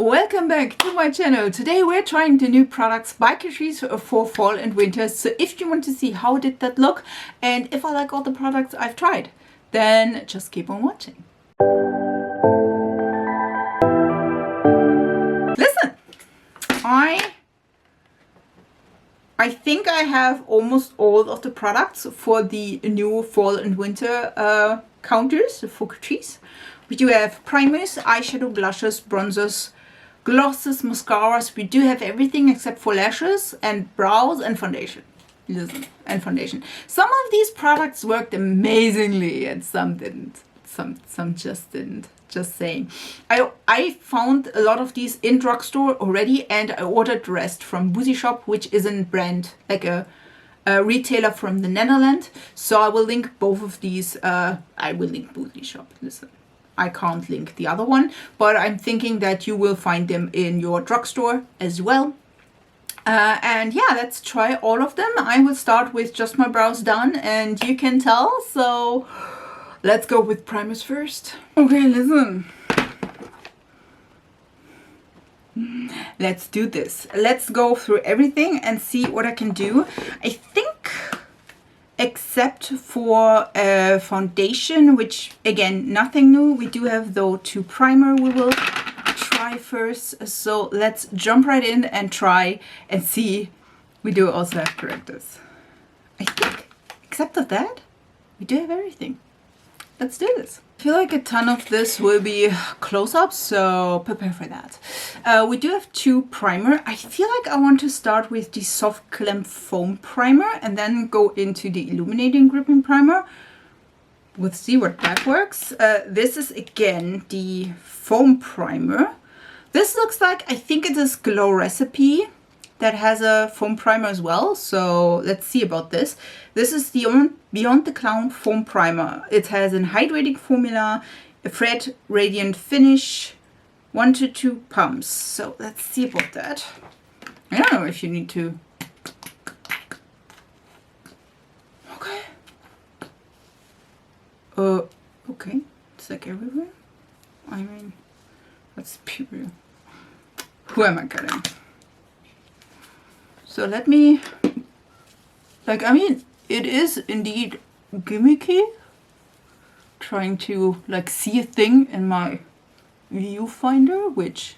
Welcome back to my channel. Today we're trying the new products by Catrice for fall and winter. So if you want to see how did that look and if I like all the products I've tried, then just keep on watching. Listen, I think I have almost all of the products for the new fall and winter counters for Catrice. We do have primers, eyeshadow, blushes, bronzers, glosses, mascaras. We do have everything except for lashes and brows and foundation. Listen, and foundation. Some of these products worked amazingly and some didn't. Some just didn't. Just saying. I found a lot of these in drugstore already, and I ordered the rest from Boozy Shop, which is a brand, like a retailer from the Netherlands. So I will link both of these. I will link Boozy Shop. Listen, I can't link the other one, but I'm thinking that you will find them in your drugstore as well. And yeah, let's try all of them. I will start with just my brows done, and you can tell. So let's go with primers first. Okay, listen. Let's do this. Let's go through everything and see what I can do. I think, except for foundation, which again, nothing new. We do have though two primer we will try first. So let's jump right in and try and see. We do also have correctors. I think, except of that, we do have everything. Let's do this. I feel like a ton of this will be close-ups, so prepare for that. We do have two primer. I feel like I want to start with the Soft Glam Foam Primer and then go into the Illuminating Gripping Primer. We'll see what that works. This is again the Foam Primer. This looks like, I think it is Glow Recipe that has a foam primer as well. So let's see about this. This is the Beyond the Clown Foam Primer. It has an hydrating formula, a fret radiant finish, 1 to 2 pumps. So let's see about that. I don't know if you need to. Okay. Okay. It's like everywhere. I mean, that's pure. Who am I kidding? So let me, like, I mean, it is indeed gimmicky. Trying to, like, see a thing in my viewfinder, which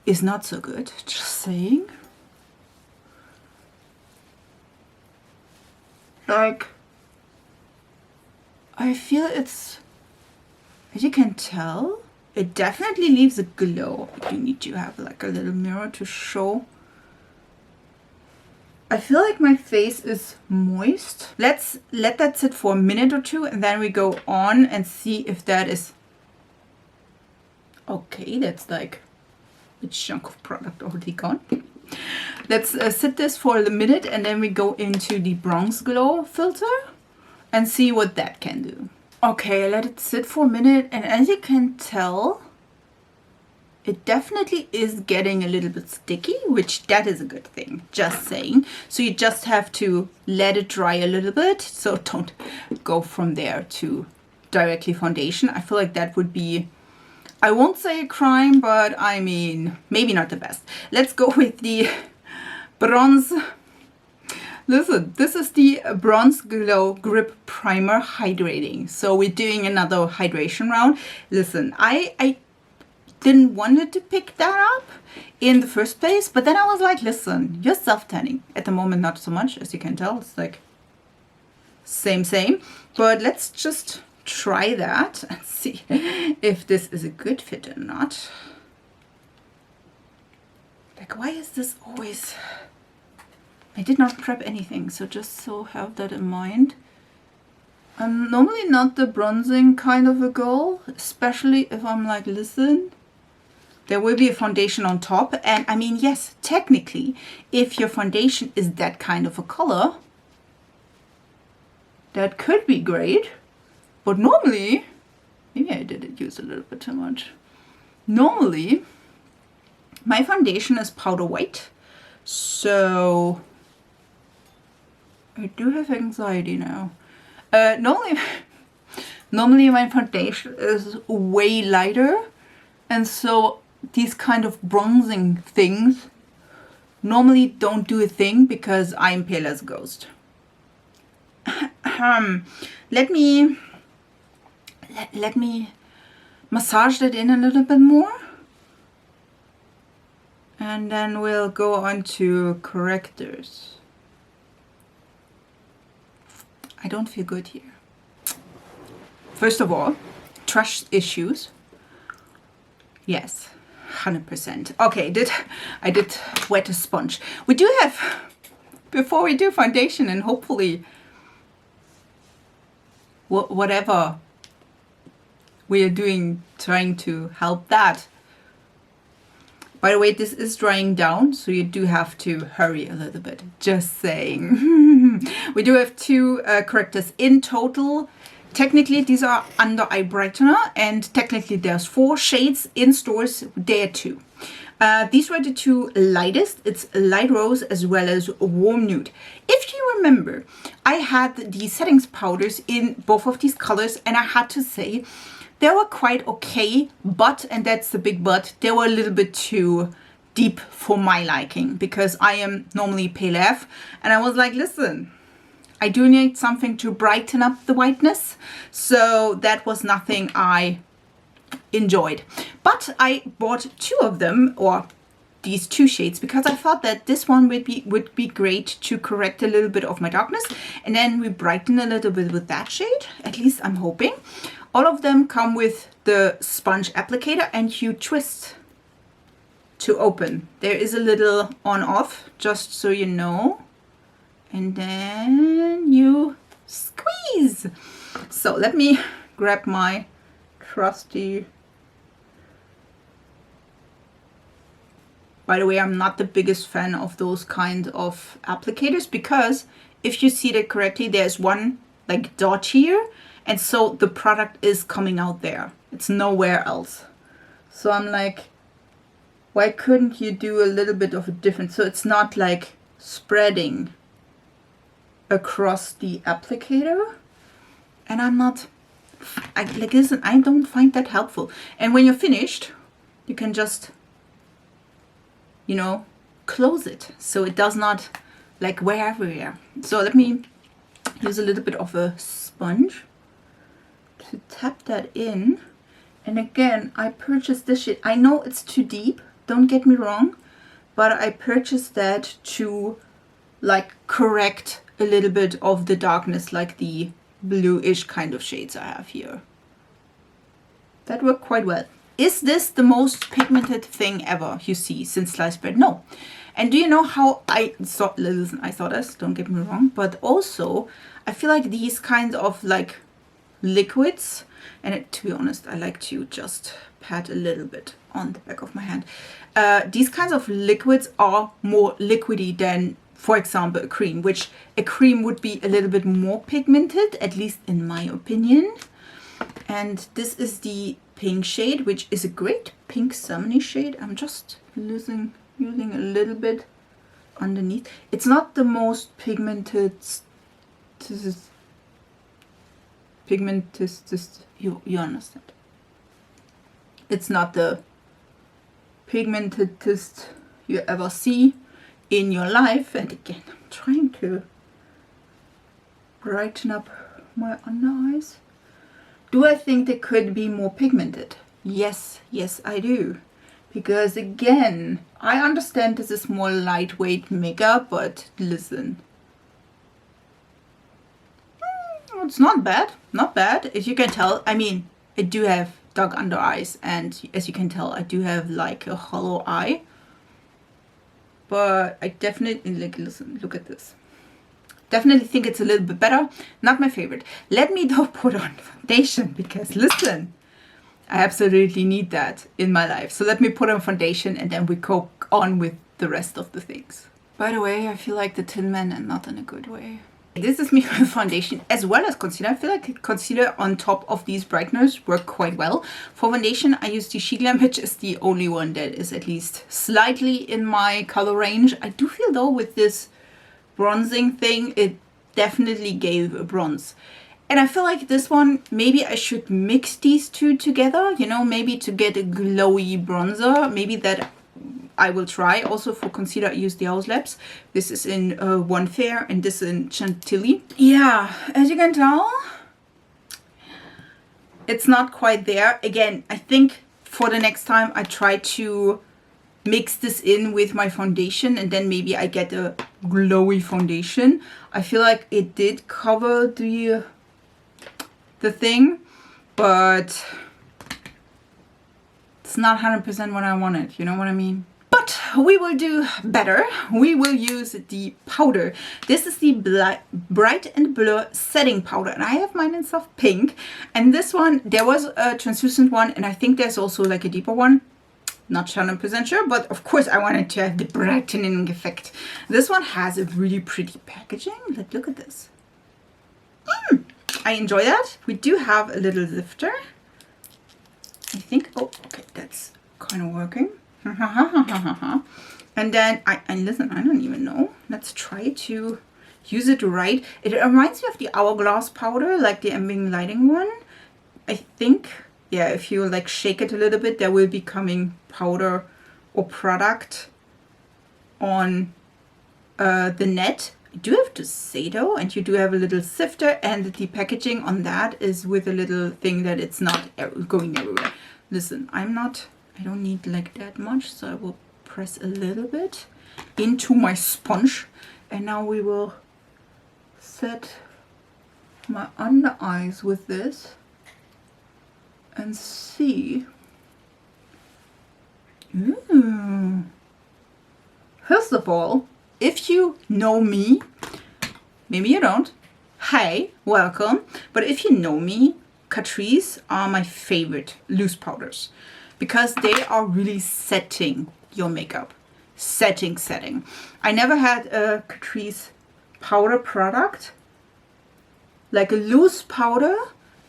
is not so good, just saying. Like, I feel it's, as you can tell, it definitely leaves a glow. You need to have, like, a little mirror to show. I feel like my face is moist. Let's let that sit for a minute or two and then we go on and see if that is okay. That's like a chunk of product already gone. Let's sit this for a minute and then we go into the Bronze Glow filter and see what that can do. Okay, let it sit for a minute, and as you can tell, it definitely is getting a little bit sticky, which that is a good thing, just saying. So you just have to let it dry a little bit. So don't go from there to directly foundation. I feel like that would be, I won't say a crime, but I mean, maybe not the best. Let's go with the bronze. Listen, this is the Bronze Glow Grip Primer Hydrating. So we're doing another hydration round. Listen, I didn't want to pick that up in the first place, but then I was like, listen, you're self-tanning. At the moment, not so much, as you can tell. It's like same, but let's just try that and see if this is a good fit or not. Like, why is this always, I did not prep anything, so just so have that in mind. I'm normally not the bronzing kind of a girl, especially if I'm like, listen, there will be a foundation on top. And I mean, yes, technically, if your foundation is that kind of a color, that could be great. But normally, maybe I did use a little bit too much. Normally, my foundation is powder white. So I do have anxiety now. Normally my foundation is way lighter. And so these kind of bronzing things normally don't do a thing because I'm pale as a ghost. Let me massage that in a little bit more. And then we'll go on to correctors. I don't feel good here. First of all, trust issues. Yes, 100%. Okay, I did wet a sponge. We do have, before we do foundation and hopefully whatever we are doing, trying to help that. By the way, this is drying down, so you do have to hurry a little bit. Just saying. We do have 2 correctors in total. Technically, these are under eye brightener, and technically there's 4 shades in stores. There too. These were the 2 lightest. It's light rose as well as warm nude. If you remember, I had the settings powders in both of these colors, and I had to say they were quite okay, but, and that's the big but, they were a little bit too deep for my liking because I am normally pale AF, and I was like, listen, I do need something to brighten up the whiteness, so that was nothing I enjoyed. But I bought 2 of them, or these 2 shades, because I thought that this one would be great to correct a little bit of my darkness, and then we brighten a little bit with that shade, at least I'm hoping. All of them come with the sponge applicator, and you twist to open. There is a little on-off, just so you know. And then you squeeze. So let me grab my trusty... By the way, I'm not the biggest fan of those kind of applicators, because if you see that correctly, there's one like dot here, and so the product is coming out there. It's nowhere else. So I'm like, why couldn't you do a little bit of a difference? So it's not like spreading across the applicator. And I'm not, listen, I don't find that helpful. And when you're finished, you can just, you know, close it so it does not like wear everywhere. So let me use a little bit of a sponge to tap that in. And again, I purchased this shit. I know it's too deep, don't get me wrong, but I purchased that to like correct a little bit of the darkness, like the bluish kind of shades I have here. That worked quite well. Is this the most pigmented thing ever you see since sliced bread? No. And do you know how I saw, listen, I saw this, don't get me wrong, but also I feel like these kinds of like liquids, and to be honest, I like to just pat a little bit on the back of my hand. These kinds of liquids are more liquidy than, for example, a cream, which a cream would be a little bit more pigmented, at least in my opinion. And this is the pink shade, which is a great pink salmon shade. I'm just using a little bit underneath. It's not the most pigmented, you understand. It's not the pigmentedest you ever see in your life. And again, I'm trying to brighten up my under eyes. Do I think they could be more pigmented? Yes, yes I do. Because again, I understand this is more lightweight makeup, but listen. It's not bad, not bad. As you can tell, I mean, I do have dark under eyes, and as you can tell, I do have like a hollow eye. But I definitely, like, listen, look at this. Definitely think it's a little bit better. Not my favorite. Let me though put on foundation, because listen, I absolutely need that in my life. So let me put on foundation and then we go on with the rest of the things. By the way, I feel like the Tin Man, and not in a good way. This is me with foundation as well as concealer. I feel like concealer on top of these brighteners work quite well. For foundation, I use the Glam, which is the only one that is at least slightly in my color range. I do feel though with this bronzing thing, it definitely gave a bronze. And I feel like this one, maybe I should mix these two together, you know, maybe to get a glowy bronzer. Maybe that I will try. Also for concealer, I use the House Labs. This is in One Fair and this in Chantilly. Yeah, as you can tell, it's not quite there. Again, I think for the next time I try to mix this in with my foundation and then maybe I get a glowy foundation. I feel like it did cover the thing, but it's not 100% what I wanted, you know what I mean? But we will do better. We will use the powder. This is the Bright and Blur setting powder, and I have mine in soft pink. And this one, there was a translucent one, and I think there's also like a deeper one. Not 100% sure, but of course I wanted to have the brightening effect. This one has a really pretty packaging. Like, look at this. I enjoy that. We do have a little lifter. I think, oh, okay, that's kind of working. And then, and listen, I don't even know. Let's try to use it right. It reminds me of the Hourglass powder, like the ambient lighting one. I think, yeah, if you like shake it a little bit, there will be coming powder or product on the net. I do have to say though, and you do have a little sifter, and the packaging on that is with a little thing that it's not going everywhere. Listen, I don't need like that much, so I will press a little bit into my sponge, and now we will set my under eyes with this and see. Ooh. First of all, if you know me, maybe you don't, hey, welcome. But if you know me, Catrice are my favorite loose powders because they are really setting your makeup. Setting. I never had a Catrice powder product, like a loose powder,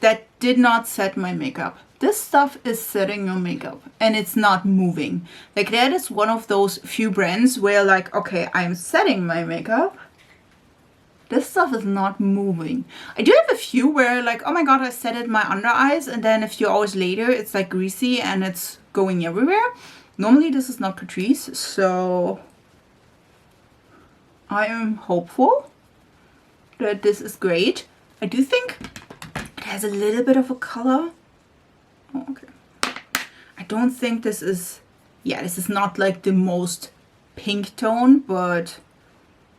that did not set my makeup. This stuff is setting your makeup and it's not moving. Like, that is one of those few brands where like, okay, I'm setting my makeup. This stuff is not moving. I do have a few where like, oh my god, I set it my under eyes and then a few hours later it's like greasy and it's going everywhere. Normally this is not Catrice, so I am hopeful that this is great. I do think it has a little bit of a color. Oh, okay. I don't think this is, yeah, this is not like the most pink tone, but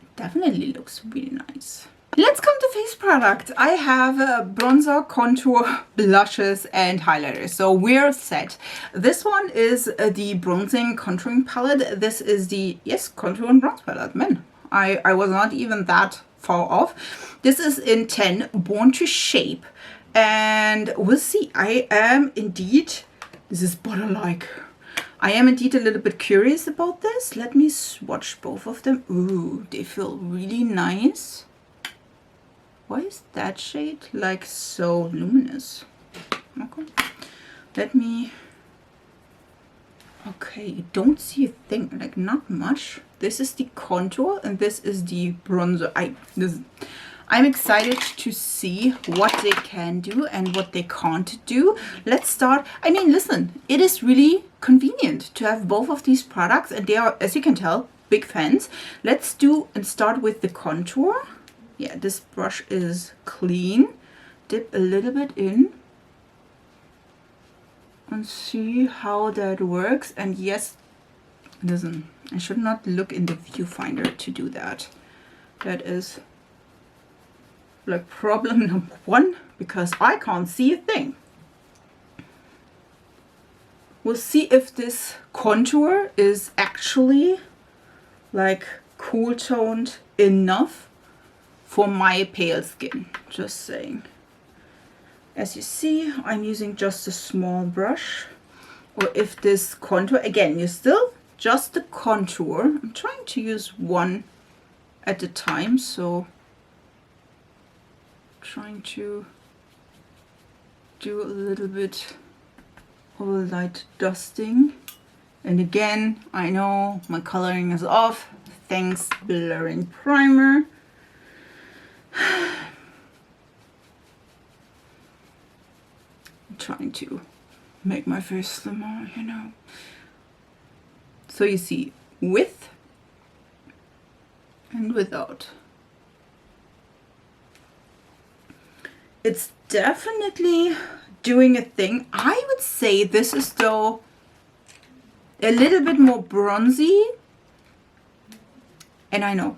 it definitely looks really nice. Let's come to face product. I have bronzer, contour, blushes, and highlighters. So we're set. This one is the bronzing contouring palette. This is the, yes, contour and bronze palette. Man, I was not even that far off. This is in 10, Born to Shape. And we'll see. I am indeed, this is butter-like. I am indeed a little bit curious about this. Let me swatch both of them. Ooh, they feel really nice. Why is that shade like so luminous? Okay. Let me, okay, you don't see a thing, like not much. This is the contour and this is the bronzer. I'm excited to see what they can do and what they can't do. Let's start. I mean, listen, it is really convenient to have both of these products and they are, as you can tell, big fans. Let's do and start with the contour. Yeah, this brush is clean. Dip a little bit in and see how that works. And yes, listen, I should not look in the viewfinder to do that. That is like problem number one, because I can't see a thing. We'll see if this contour is actually like cool toned enough for my pale skin, just saying. As you see, I'm using just a small brush. Or if this contour, again, you still just the contour. I'm trying to use one at a time, so trying to do a little bit of a light dusting. And again, I know my coloring is off. Thanks, blurring primer. trying to make my face slimmer, you know. So you see with and without. It's definitely doing a thing. I would say this is though a little bit more bronzy. And I know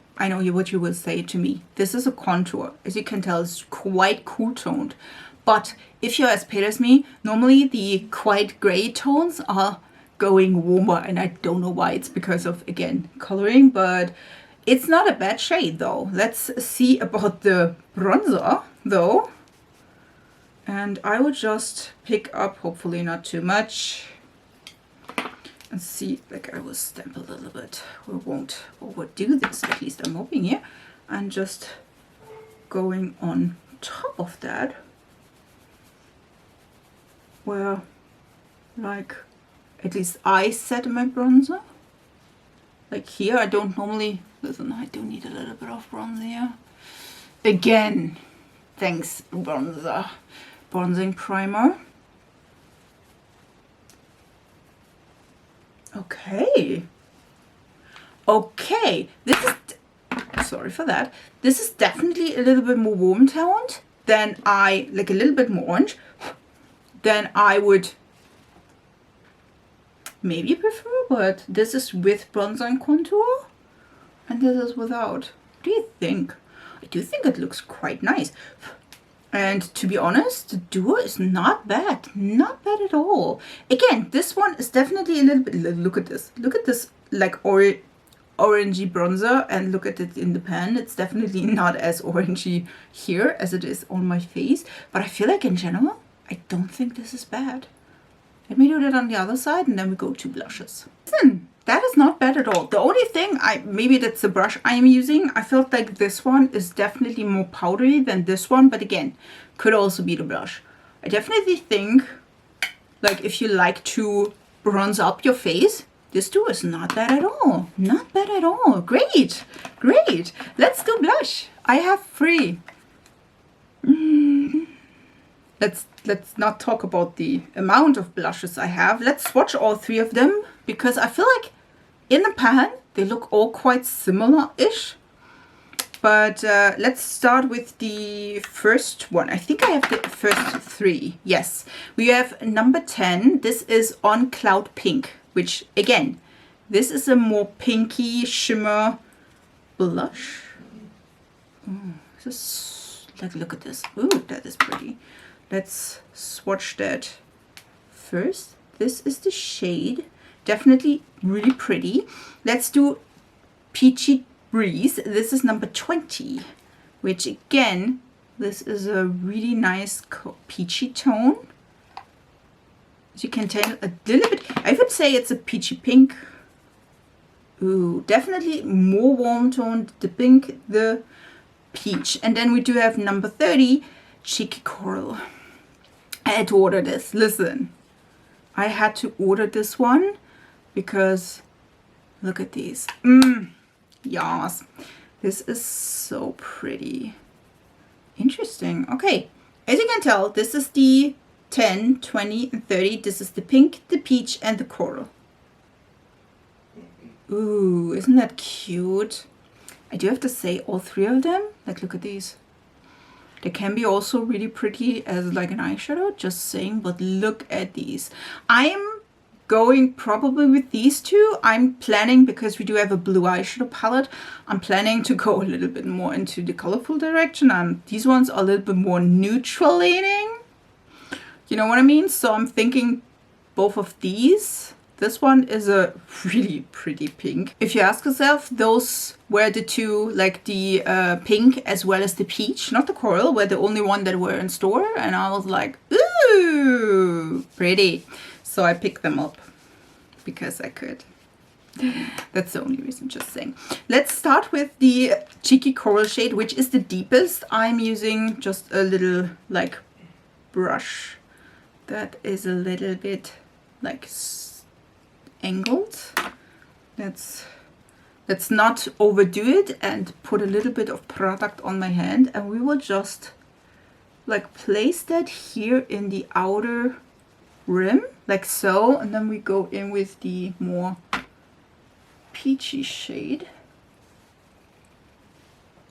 what you will say to me. This is a contour. As you can tell, it's quite cool toned. But if you're as pale as me, normally the quite gray tones are going warmer. And I don't know why. It's because of, again, coloring. But it's not a bad shade though. Let's see about the bronzer though. And I will just pick up, hopefully not too much. And see, like I will stamp a little bit. We won't overdo this, at least I'm hoping here. And just going on top of that, where like at least I set my bronzer. Like here, I don't normally, listen, I do need a little bit of bronzer here. Again, thanks bronzer, bronzing primer. Okay. Okay. This is, sorry for that. This is definitely a little bit more warm toned than I, like a little bit more orange, than I would maybe prefer, but this is with bronzer and contour, and this is without. What do you think? I do think it looks quite nice. And to be honest, the duo is not bad. Not bad at all. Again, this one is definitely a little bit... Look at this. Look at this like orangey bronzer and look at it in the pan. It's definitely not as orangey here as it is on my face. But I feel like in general, I don't think this is bad. Let me do that on the other side and then we go to blushes. Listen, that is not bad at all. The only thing, maybe that's the brush I am using. I felt like this one is definitely more powdery than this one. But again, could also be the brush. I definitely think, like if you like to bronze up your face, this too is not bad at all. Not bad at all. Great. Great. Let's do blush. I have 3. Let's not talk about the amount of blushes I have. Let's swatch all 3 of them because I feel like in the pan they look all quite similar-ish. But let's start with the first one. I think I have the first 3. Yes, we have number 10. This is On Cloud Pink, which again, this is a more pinky shimmer blush. Oh, this, like, look at this. Ooh, that is pretty. Let's swatch that first. This is the shade. Definitely really pretty. Let's do Peachy Breeze. This is number 20, which again, this is a really nice peachy tone. As you can tell, a little bit, I would say it's a peachy pink. Ooh, definitely more warm toned, the pink, the peach. And then we do have number 30, Cheeky Coral. I had to order this. Listen, I had to order this one because look at these. Yes, this is so pretty. Interesting. Okay, as you can tell, this is the 10, 20, and 30. This is the pink, the peach, and the coral. Ooh, isn't that cute? I do have to say all 3 of them. Like, look at these. They can be also really pretty as like an eyeshadow, just saying, but look at these. I'm going probably with these 2. I'm planning, because we do have a blue eyeshadow palette, I'm planning to go a little bit more into the colorful direction. These ones are a little bit more neutral leaning. You know what I mean? So I'm thinking both of these. This one is a really pretty pink. If you ask yourself, those were the 2, like the pink as well as the peach, not the coral, were the only one that were in store. And I was like, ooh, pretty. So I picked them up because I could. That's the only reason, just saying. Let's start with the Cheeky Coral shade, which is the deepest. I'm using just a little like brush that is a little bit like angled. Let's not overdo it and put a little bit of product on my hand, and we will just like place that here in the outer rim, like so, and then we go in with the more peachy shade.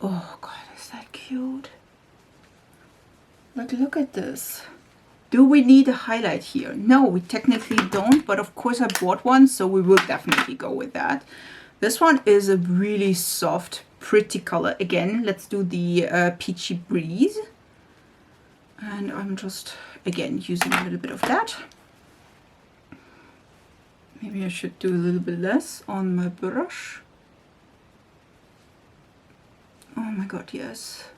Oh god, is that cute? Like, look at this. Do we need a highlight here? No, we technically don't, but of course I bought one, so we will definitely go with that. This one is a really soft, pretty color. Again, let's do the Peachy Breeze. And I'm just, again, using a little bit of that. Maybe I should do a little bit less on my brush. Oh my god, yes.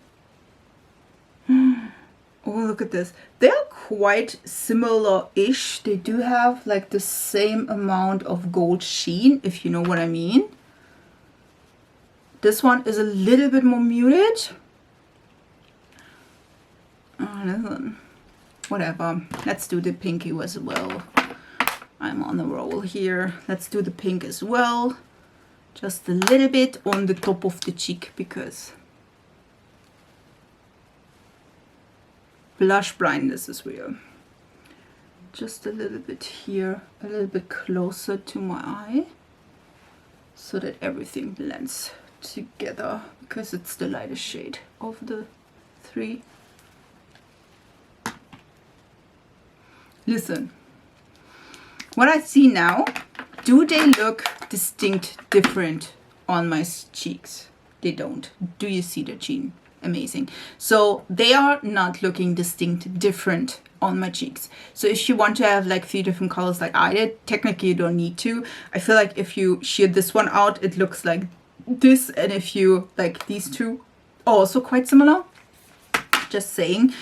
Oh, look at this. They're quite similar-ish. They do have like the same amount of gold sheen, if you know what I mean. This one is a little bit more muted. Oh, listen. Whatever. Let's do the pinky as well. I'm on the roll here. Let's do the pink as well. Just a little bit on the top of the cheek because blush blindness is real. Just a little bit here, a little bit closer to my eye so that everything blends together because it's the lightest shade of the three. Listen, what I see now, do they look distinct different on my cheeks? They don't. Do you see the sheen? Amazing. So they are not looking distinct different on my cheeks. So if you want to have like 3 different colors like I did, technically you don't need to. I feel like if you shear this one out, it looks like this, and if you like these two, also quite similar. Just saying.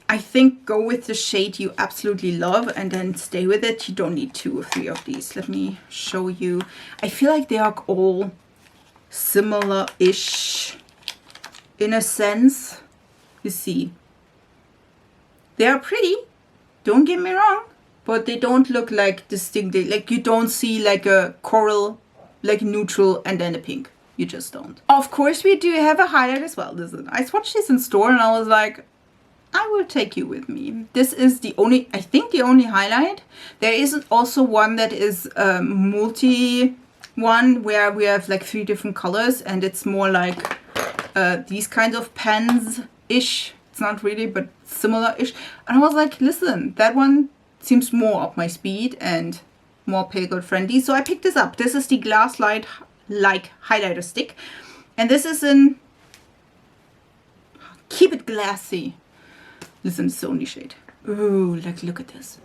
I think go with the shade you absolutely love and then stay with it. You don't need 2 or 3 of these. Let me show you. I feel like they are all similar-ish in a sense. You see, they are pretty, don't get me wrong, but they don't look like distinct. Like you don't see like a coral, like neutral and then a pink. You just don't. Of course we do have a highlight as well. Listen, I swatched this in store and I was like, I will take you with me. This is the only, I think the only highlight. There is also one that is a multi one where we have like 3 different colors and it's more like these kinds of pens-ish. It's not really, but similar-ish. And I was like, listen, that one seems more up my speed and more pale gold friendly. So I picked this up. This is the Glass Light like highlighter stick. And this is in Keep It Glassy. Listen, it's the only shade. Ooh, like look at this.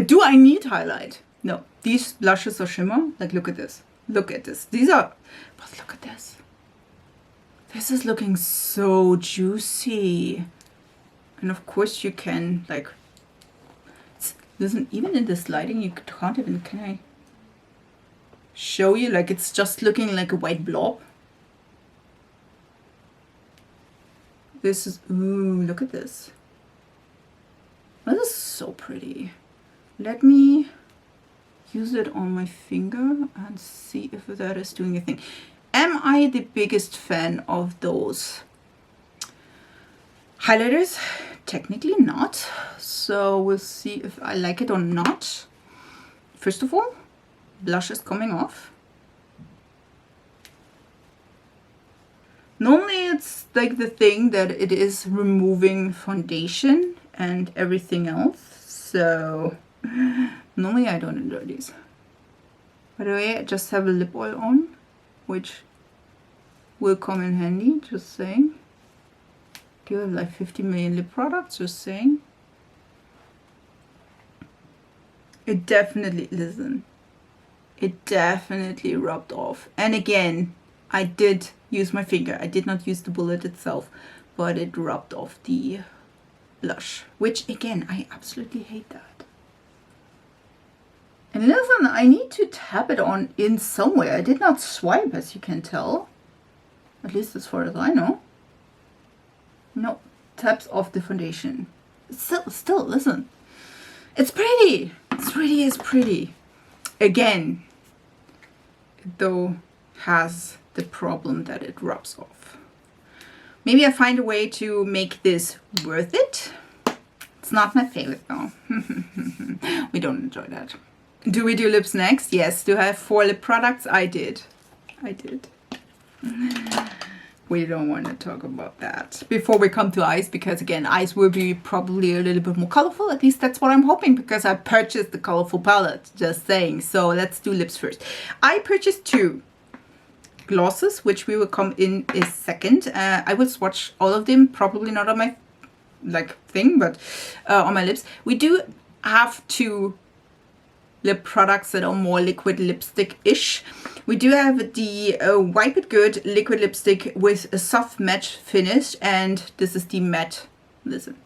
Do I need highlight? No. These blushes are shimmer. Like look at this. Look at this. These are, but look at this. This is looking so juicy. And of course you can like, listen, even in this lighting you can't even, can I show you? Like it's just looking like a white blob. This is, ooh, look at this. This is so pretty. Let me use it on my finger and see if that is doing a thing. Am I the biggest fan of those highlighters? Technically not. So we'll see if I like it or not. First of all, blush is coming off. Normally it's like the thing that it is removing foundation and everything else. So normally I don't enjoy these. By the way, I just have a lip oil on, which will come in handy, just saying. Do you have like 50 million lip products? Just saying. It definitely, listen, it definitely rubbed off. And again, I did use my finger. I did not use the bullet itself, but it rubbed off the blush, which again, I absolutely hate that. And listen, I need to tap it on in somewhere. I did not swipe, as you can tell. At least as far as I know. No, taps off the foundation. Still, listen. It's pretty. It really is pretty. Again, it though has the problem that it rubs off. Maybe I find a way to make this worth it. It's not my favorite though. We don't enjoy that. Do we do lips next? Yes. Do I have 4 lip products? I did. We don't want to talk about that before we come to eyes, because again, eyes will be probably a little bit more colorful. At least that's what I'm hoping, because I purchased the colorful palette, just saying. So let's do lips first. I purchased 2 glosses, which we will come in a second. I will swatch all of them, probably not on my thing, but on my lips. We do have 2 lip products that are more liquid lipstick-ish. We do have the Wipe It Good liquid lipstick with a soft matte finish, and this is the matte, listen,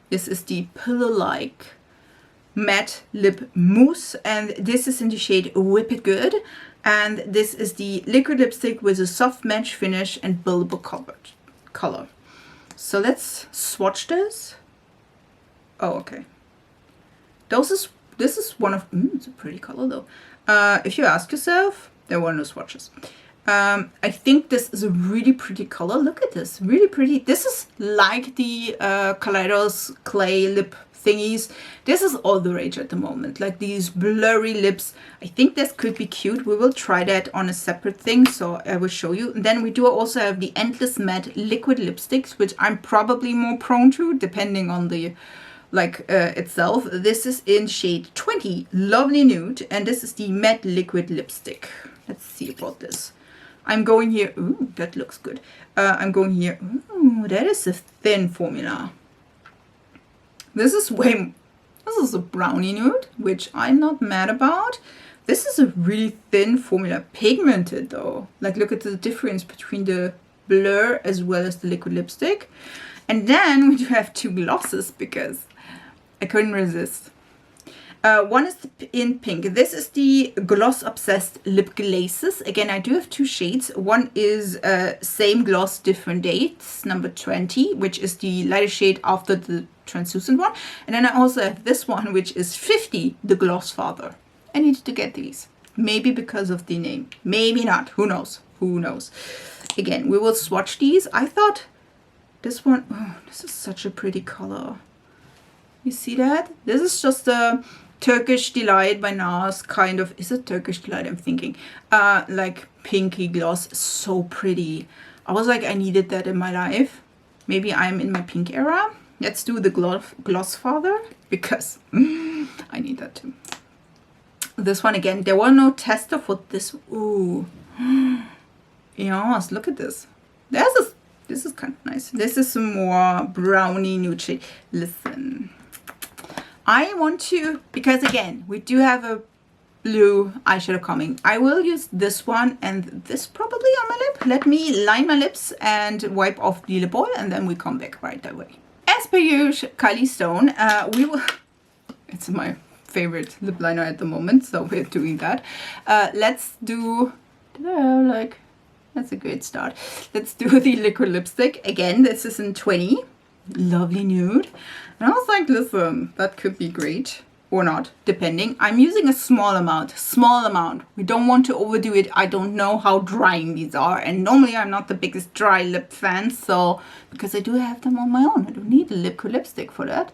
this is the pillow-like matte lip mousse, and this is in the shade Whip It Good, and this is the liquid lipstick with a soft matte finish and buildable color. So let's swatch this. Oh, okay. This is one of, it's a pretty color though. If you ask yourself, there were no swatches. I think this is a really pretty color. Look at this, really pretty. This is like the Kaleidos clay lip thingies. This is all the rage at the moment, like these blurry lips. I think this could be cute. We will try that on a separate thing, so I will show you. And then we do also have the Endless Matte liquid lipsticks, which I'm probably more prone to, depending on the itself. This is in shade 20, Lovely Nude, and this is the matte liquid lipstick. Let's see about this. I'm going here, ooh, that looks good. I'm going here, ooh, that is a thin formula. This is a brownie nude, which I'm not mad about. This is a really thin formula, pigmented though. Like, look at the difference between the blur as well as the liquid lipstick. And then we do have 2 glosses because I couldn't resist. One is in pink. This is the Gloss Obsessed Lip Glazes. Again, I do have 2 shades. One is same gloss, different dates, number 20, which is the lighter shade after the translucent one. And then I also have this one, which is 50, the Glossfather. I needed to get these. Maybe because of the name. Maybe not. Who knows? Who knows? Again, we will swatch these. I thought this one, oh, this is such a pretty color. You see that? This is just a Turkish Delight by NARS kind of. Is it Turkish Delight? I'm thinking. Like pinky gloss. So pretty. I was like, I needed that in my life. Maybe I'm in my pink era. Let's do the Glossfather because I need that too. This one again. There were no tester for this. Ooh. Yes, look at this. This is kind of nice. This is some more brownie nude shade. Listen. I want to, because again, we do have a blue eyeshadow coming. I will use this one and this probably on my lip. Let me line my lips and wipe off the lip oil, and then we come back right away. As per usual, Kylie Stone, we will, it's my favorite lip liner at the moment, so we're doing that. Let's do, that's a great start. Let's do the liquid lipstick. Again, this is in 20, Lovely Nude. And I was like, listen, that could be great or not, depending. I'm using a small amount. We don't want to overdo it. I don't know how drying these are. And normally I'm not the biggest dry lip fan, so, because I do have them on my own. I don't need a liquid lipstick for that.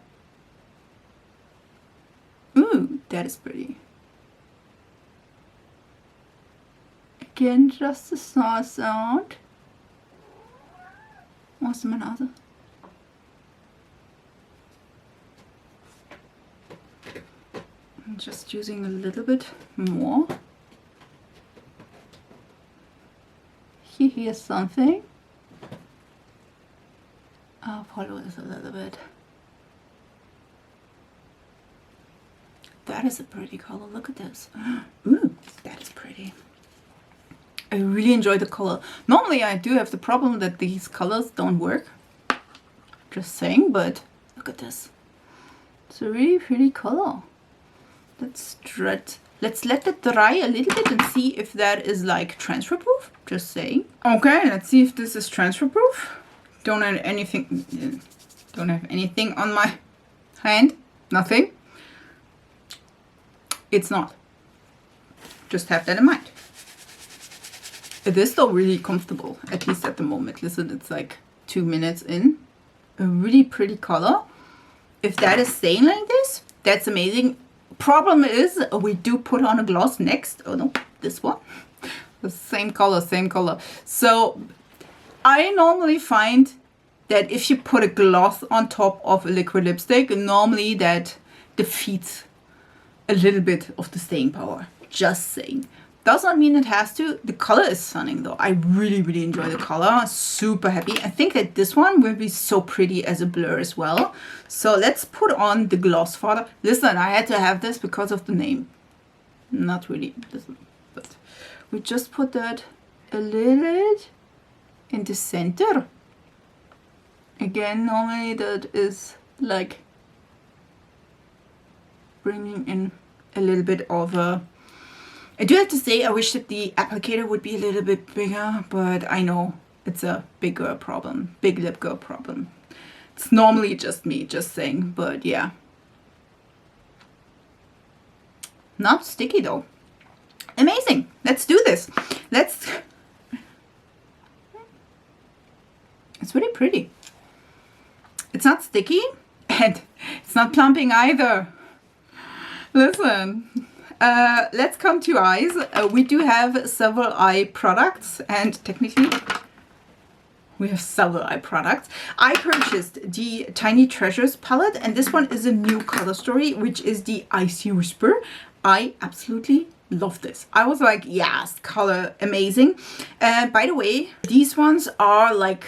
Ooh, that is pretty. Again, just a small sound. What's my other? I'm just using a little bit more. Here's something. I'll follow this a little bit. That is a pretty color. Look at this. Ooh, that is pretty. I really enjoy the color. Normally I do have the problem that these colors don't work. Just saying, but look at this. It's a really pretty color. Let's let it dry a little bit and see if that is like transfer proof. Just saying. Okay, let's see if this is transfer proof. Don't have anything on my hand. Nothing. It's not. Just have that in mind. It is still really comfortable, at least at the moment. Listen, it's like 2 minutes in. A really pretty color. If that is staying like this, that's amazing. Problem is, we do put on a gloss next. Oh no, this one. The same color, same color. So I normally find that if you put a gloss on top of a liquid lipstick, normally that defeats a little bit of the staying power. Just saying. Does not mean it has to. The color is stunning though. I really, really enjoy the color. Super happy. I think that this one will be so pretty as a blur as well. So let's put on the Glossfather. Listen, I had to have this because of the name. Not really, but we just put that a little bit in the center. Again, normally that is like bringing in a little bit of a... I do have to say, I wish that the applicator would be a little bit bigger, but I know it's a big girl problem, big lip girl problem. It's normally just me, just saying, but yeah. Not sticky though. Amazing. Let's do this. Let's... It's really pretty. It's not sticky and it's not plumping either. Listen. Let's come to eyes. We do have several eye products, and technically we have several eye products. I purchased the Tiny Treasures palette, and this one is a new color story, which is the Icy Whisper. I absolutely love this. I was like, yes, color amazing. By the way, these ones are like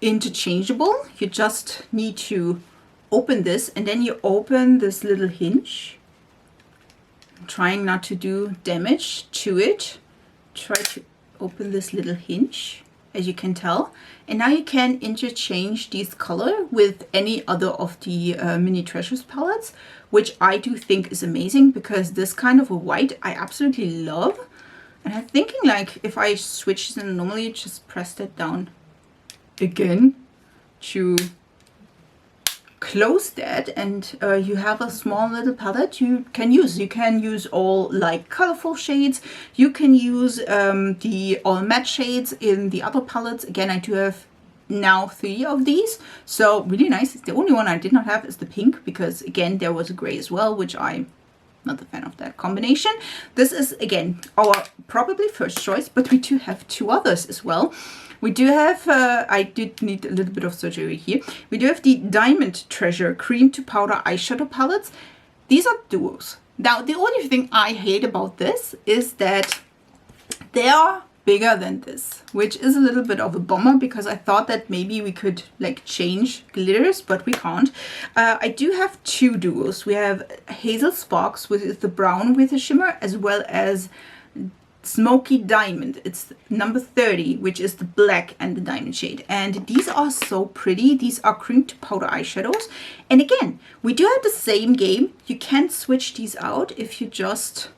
interchangeable. You just need to open this, and then you open this little hinge. Trying not to do damage to it. Try to open this little hinge, as you can tell, and now you can interchange this color with any other of the mini treasures palettes, which I do think is amazing, because this kind of a white I absolutely love. And I'm thinking, like, if I switch them, normally just press that down again to close that, and you have a small little palette you can use. You can use all like colorful shades. You can use the all matte shades in the other palettes. Again, I do have now 3 of these, so really nice. The only one I did not have is the pink, because again there was a gray as well, which I'm not a fan of that combination. This is again our probably first choice, but we do have 2 others as well. We do have, I did need a little bit of surgery here. We do have the Diamond Treasure Cream to Powder Eyeshadow Palettes. These are duos. Now, the only thing I hate about this is that they are bigger than this, which is a little bit of a bummer, because I thought that maybe we could like change glitters, but we can't. I do have 2 duos. We have Hazel Sparks, which is the brown with a shimmer, as well as Smokey Diamond. It's number 30, which is the black and the diamond shade. And these are so pretty. These are cream to powder eyeshadows. And again, we do have the same game. You can switch these out if you just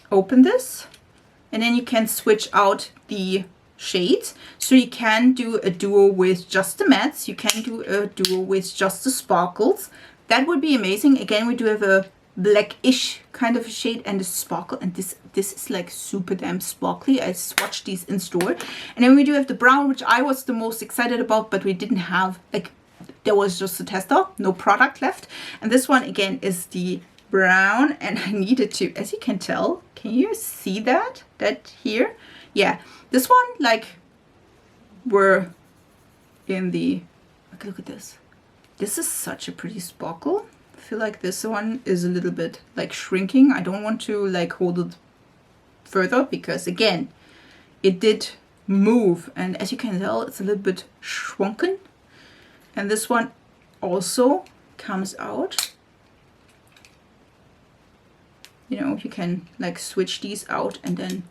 open this. And then you can switch out the shades. So you can do a duo with just the mattes. You can do a duo with just the sparkles. That would be amazing. Again, we do have a blackish kind of a shade and a sparkle, and this is like super damn sparkly. I swatched these in store. And then we do have the brown, which I was the most excited about, but we didn't have, like, there was just a tester, no product left. And this one again is the brown, and I needed to, as you can tell, can you see that here? Yeah, this one, like, we're in the, look at this. This is such a pretty sparkle. I feel like this one is a little bit like shrinking. I don't want to like hold it further, because again, it did move, and as you can tell, it's a little bit shrunken. And this one also comes out. You know, you can like switch these out and then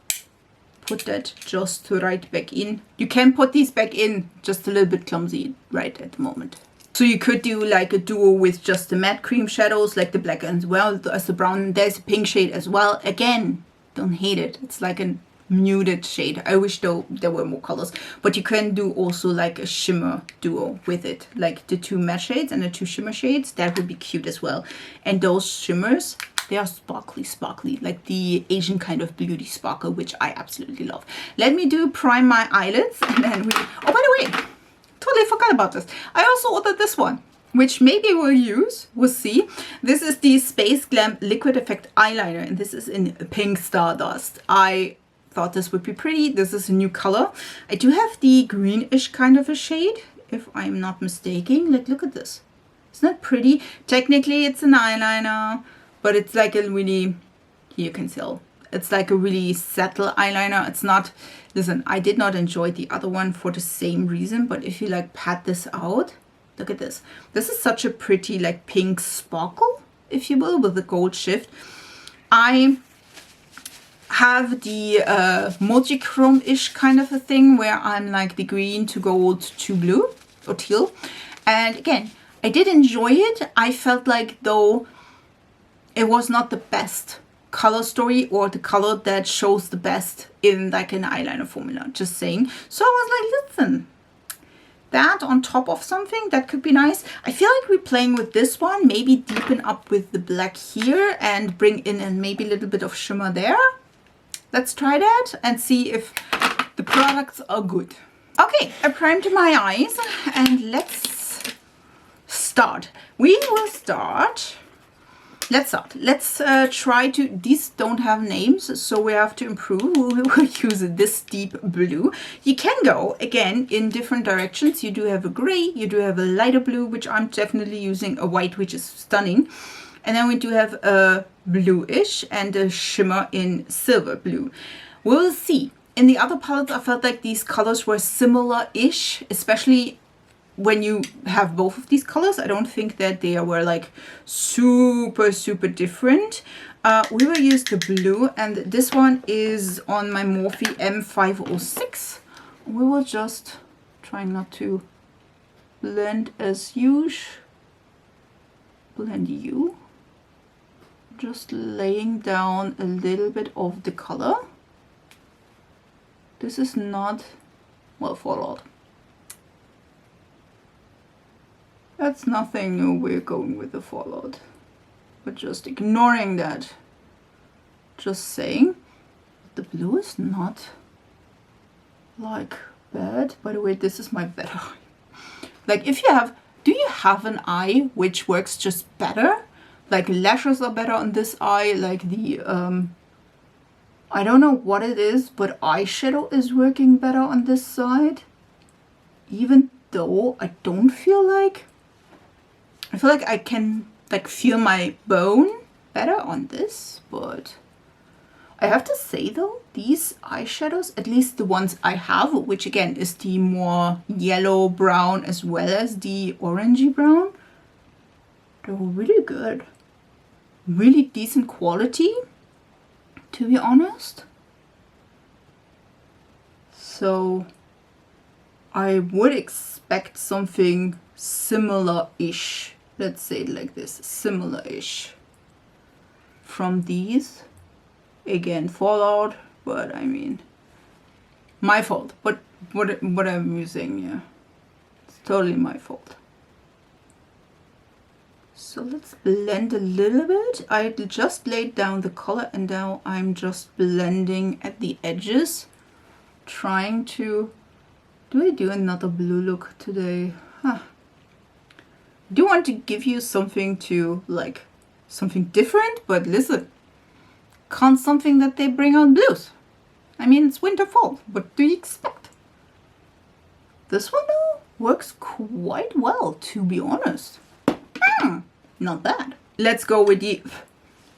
put that just right back in. You can put these back in, just a little bit clumsy right at the moment. So you could do like a duo with just the matte cream shadows, like the black as well as the brown. There's a pink shade as well. Again, don't hate it. It's like a muted shade. I wish though there were more colors. But you can do also like a shimmer duo with it. Like the 2 matte shades and the 2 shimmer shades. That would be cute as well. And those shimmers They are sparkly, sparkly, like the Asian kind of beauty sparkle, which I absolutely love. Let me prime my eyelids, and then we... Oh, by the way, totally forgot about this. I also ordered this one, which maybe we'll use. We'll see. This is the Space Glam Liquid Effect Eyeliner, and this is in Pink Stardust. I thought this would be pretty. This is a new color. I do have the greenish kind of a shade, if I'm not mistaken. Like, look at this. Isn't that pretty? Technically, it's an eyeliner, but it's like a really, you can tell, it's like a really subtle eyeliner. It's not, listen, I did not enjoy the other one for the same reason, but if you like pat this out, look at this. This is such a pretty like pink sparkle, if you will, with the gold shift. I have the multi-chrome-ish kind of a thing where I'm like the green to gold to blue or teal. And again, I did enjoy it. I felt like though it was not the best color story or the color that shows the best in like an eyeliner formula, just saying. So I was like, listen, that on top of something that could be nice. I feel like we're playing with this one, maybe deepen up with the black here and bring in and maybe a little bit of shimmer there. Let's try that and see if the products are good. Okay, I primed my eyes and let's start. We will start. Let's start. Let's try to, these don't have names, so we have to improve. We will use this deep blue. You can go, again, in different directions. You do have a gray, you do have a lighter blue, which I'm definitely using, a white, which is stunning. And then we do have a bluish and a shimmer in silver blue. We'll see. In the other palettes, I felt like these colors were similar-ish, especially when you have both of these colors. I don't think that they were like super, super different. We will use the blue, and this one is on my Morphe M506. We will just try not to blend as usual. Blend you. Just laying down a little bit of the color. This is not well followed. That's nothing new, we're going with the fallout. But just ignoring that. Just saying. The blue is not like bad. By the way, this is my better eye. Like if you have, do you have an eye which works just better? Like lashes are better on this eye, like the, I don't know what it is, but eyeshadow is working better on this side. Even though I don't feel like, I feel like I can like feel my bone better on this, but I have to say though, these eyeshadows, at least the ones I have, which again is the more yellow brown as well as the orangey brown, they're really good. Really decent quality, to be honest. So I would expect something similar-ish. Let's say it like this, similar-ish from these. Again, fallout, but I mean, my fault. What I'm using, yeah, it's totally my fault. So let's blend a little bit. I just laid down the color and now I'm just blending at the edges, trying to. Do I do another blue look today? Huh. I do want to give you something to like, something different, but listen, can't something that they bring out blues. I mean, it's winter fall. What do you expect? This one though works quite well, to be honest. Not bad. Let's go with the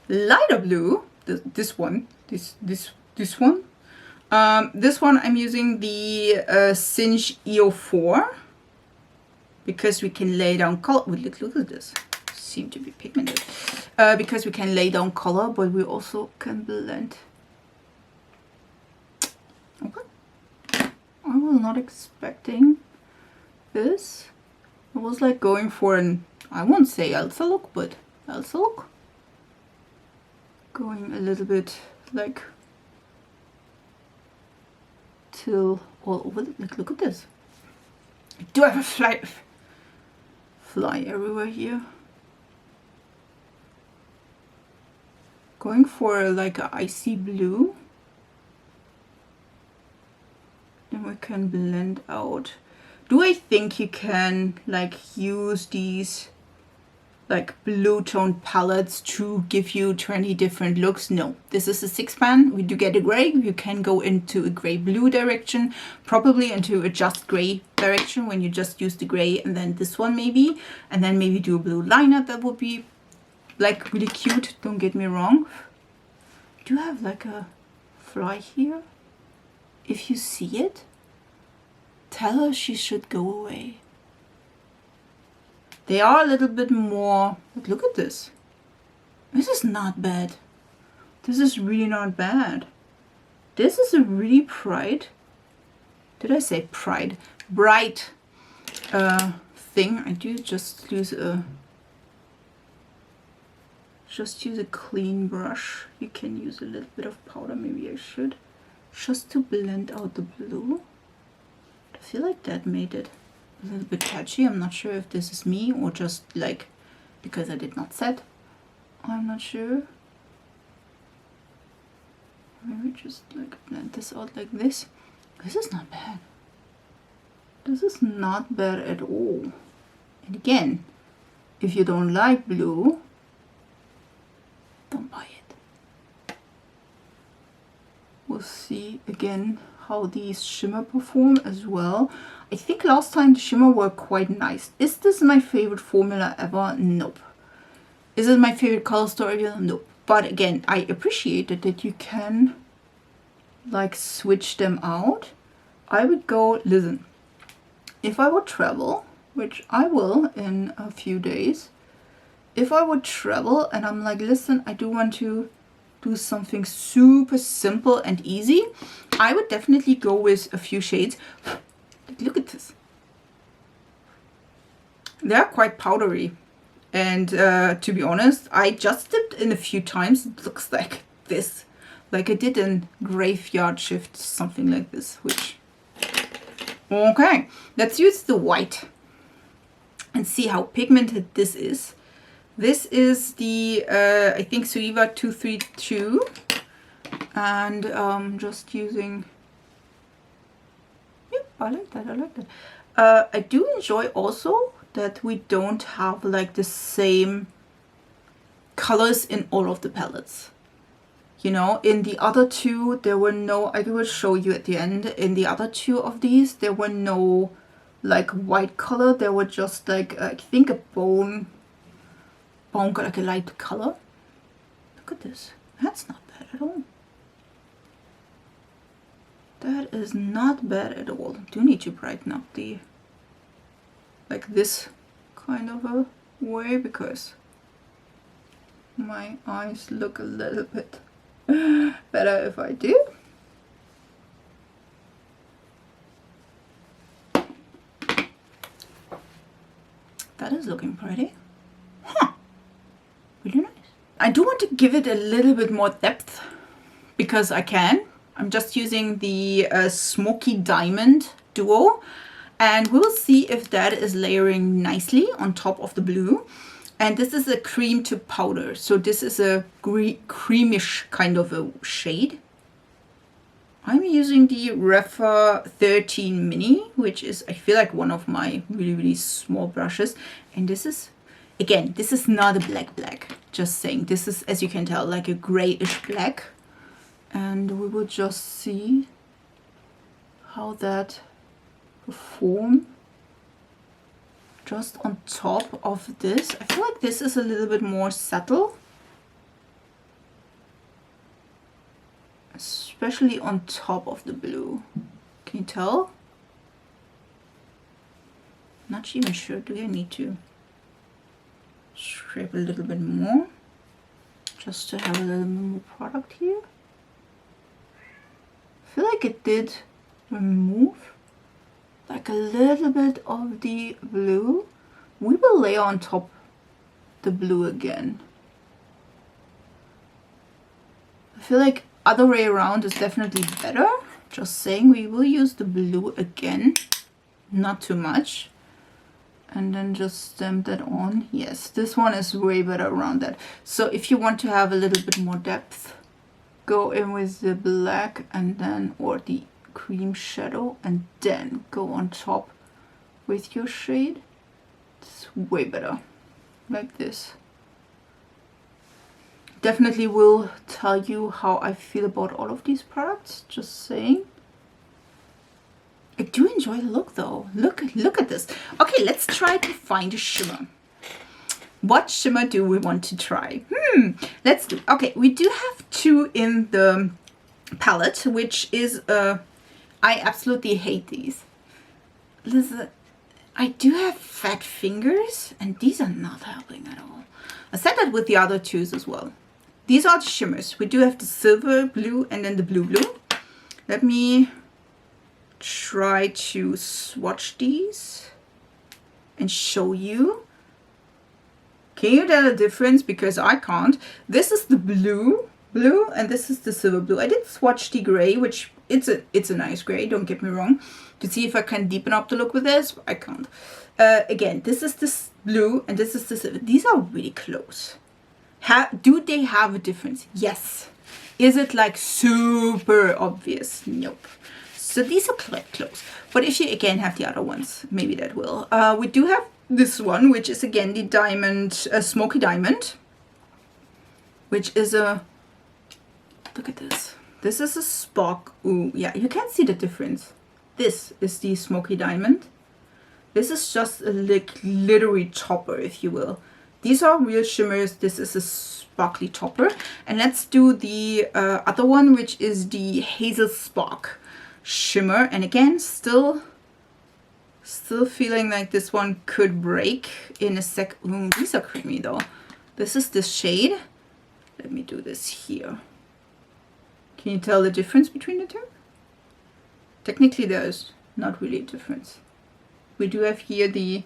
lighter blue. This one. This one. This one I'm using the Singe EO4 because we can lay down color. Look at this. Seem to be pigmented. Because we can lay down color, but we also can blend. Okay. I was not expecting this. I was like going for an, I won't say Elsa look, but Elsa look. Going a little bit like till all over the, like, look at this. I do have a fly everywhere here. Going for like a icy blue. Then we can blend out. Do I think you can like use these like blue tone palettes to give you 20 different looks? No, this is a 6-pan. We do get a gray. You can go into a gray blue direction, probably into a just gray direction when you just use the gray, and then this one maybe, and then maybe do a blue liner. That would be like really cute, don't get me wrong. Do you have like a fly here? If you see it, tell her she should go away. They are a little bit more, but look at this. This is not bad. This is really not bad. This is a really bright, did I say bright thing. I do just use a clean brush. You can use a little bit of powder, maybe I should, just to blend out the blue. I feel like that made it a little bit patchy. I'm not sure if this is me or just like because I did not set. I'm not sure. Maybe just like blend this out like this. This is not bad. This is not bad at all. And again, if you don't like blue, don't buy it. We'll see again how these shimmer perform as well. I think last time the shimmer were quite nice. Is this my favorite formula ever? Nope. Is it my favorite color story? Nope. But again, I appreciate it that you can like switch them out. I would go, listen, if I would travel, which I will in a few days, if I would travel and I'm like, listen, I do want to do something super simple and easy, I would definitely go with a few shades. Look at this. They're quite powdery. And to be honest, I just dipped in a few times. It looks like this. Like I did in Graveyard Shift, something like this, which... Okay, let's use the white and see how pigmented this is. This is the, I think, Suiva 232. And just using... Yep, I like that, I like that. I do enjoy also that we don't have like the same colors in all of the palettes. You know, in the other two, there were no, I will show you at the end, in the other two of these, there were no like white color. There were just like, I think a bone got like a light color. Look at this. That's not bad at all. That is not bad at all. Do need to brighten up the, like this kind of a way, because my eyes look a little bit better if I do. That is looking pretty. Huh. Really nice. I do want to give it a little bit more depth because I can. I'm just using the Smokey Diamond Duo, and we'll see if that is layering nicely on top of the blue. And this is a cream to powder, so this is a creamish kind of a shade. I'm using the Refa 13 Mini, which is, I feel like, one of my really small brushes. And this is, again, this is not a black, just saying. This is, as you can tell, like a grayish black. And we will just see how that performs just on top of this. I feel like this is a little bit more subtle, especially on top of the blue. Can you tell? Not even sure. Do I need to scrape a little bit more just to have a little more product here? I feel like it did remove like a little bit of the blue. We will layer on top the blue again. I feel like other way around is definitely better. Just saying, we will use the blue again, not too much. and then just stamp that on. Yes, this one is way better around that. So if you want to have a little bit more depth, go in with the black and then, or the cream shadow, and then go on top with your shade. It's way better, like this. Definitely will tell you how I feel about all of these products, just saying. I do enjoy the look though. Look at this. Okay, let's try to find a shimmer. What shimmer do we want to try? Let's do. Okay, we do have two in the palette, which is I absolutely hate these. Listen, I do have fat fingers, and these are not helping at all. I said that with the other twos as well. These are the shimmers. We do have the silver blue and then the blue blue. Let me try to swatch these and show you. Can you tell the difference? Because I can't. This is the blue and this is the silver blue. I did swatch the gray, which it's a nice gray, don't get me wrong, to see if I can deepen up the look with this. I can't. Again, this is this blue and this is the silver. These are really close. Do they have a difference? Yes. Is it like super obvious? Nope. So these are quite close. But if you again have the other ones, maybe that will. We do have this one, which is again the diamond, smoky diamond, which is a, look at this. This is a spark. Ooh, yeah, you can see the difference. This is the smoky diamond. This is just a glittery topper, if you will. These are real shimmers. This is a sparkly topper. And let's do the other one, which is the Hazel Spark shimmer. And again, still feeling like this one could break in a sec. Ooh, these are creamy though. This is the shade. Let me do this here. Can you tell the difference between the two? Technically there's not really a difference. We do have here the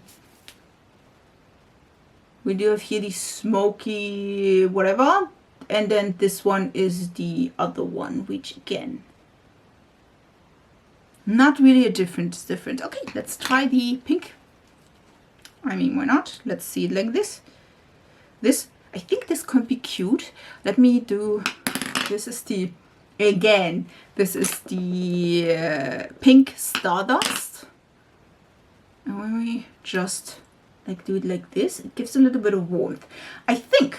smoky whatever, and then this one is the other one, which again, not really a difference. Okay, let's try the pink. I mean, why not? Let's see it like this. I think this could be cute. Let me do, this is the, again, this is the pink Stardust. And when we just like do it like this, it gives a little bit of warmth. I think,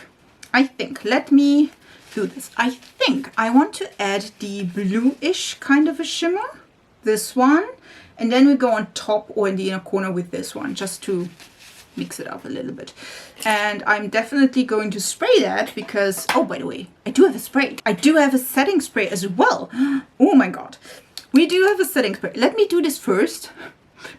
let me do this. I think I want to add the bluish kind of a shimmer, this one, and then we go on top or in the inner corner with this one, just to mix it up a little bit. And I'm definitely going to spray that because, oh, by the way, I do have a spray. I do have a setting spray as well. Oh my God. We do have a setting spray. Let me do this first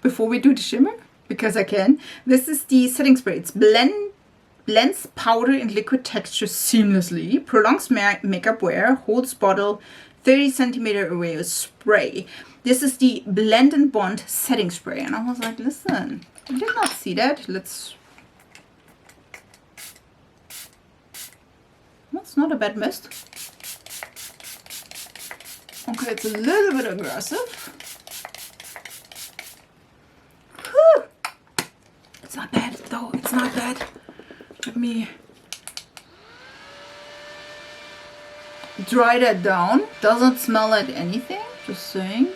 before we do the shimmer, because I can. This is the setting spray. It's blends powder and liquid texture seamlessly, prolongs makeup wear, holds bottle 30 centimeter away with spray. This is the Blend and Bond setting spray. And I was like, listen, I did not see that. That's not a bad mist. Okay, it's a little bit aggressive. Whew. It's not bad though, it's not bad. Let me dry that down. Doesn't smell like anything, just saying.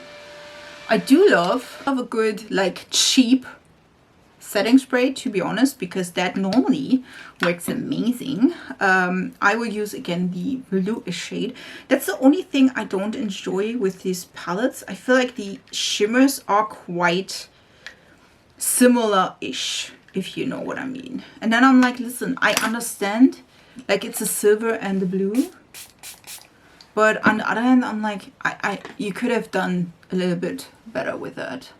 I do love a good, like, cheap setting spray, to be honest, because that normally works amazing. I will use again the bluish shade. That's the only thing I don't enjoy with these palettes. I feel like the shimmers are quite similar-ish, if you know what I mean. And then I'm like, listen, I understand, like, it's a silver and the blue, but on the other hand, I'm like, you could have done a little bit better with that,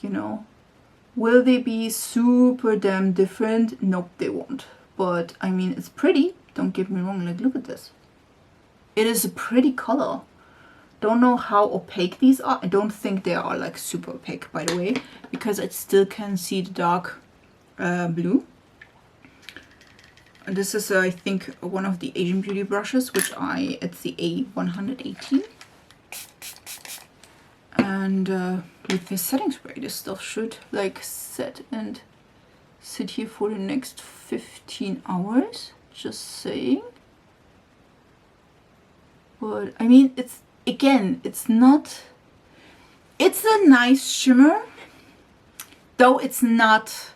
you know. Will they be super damn different? Nope, they won't. But I mean, it's pretty, don't get me wrong. Like, look at this, it is a pretty color. Don't know how opaque these are. I don't think they are like super opaque, by the way, because I still can see the dark blue. And this is I think one of the Asian Beauty brushes, which it's the A118. And with the setting spray, this stuff should like set and sit here for the next 15 hours. Just saying. But I mean, it's, again, it's not, it's a nice shimmer, though it's not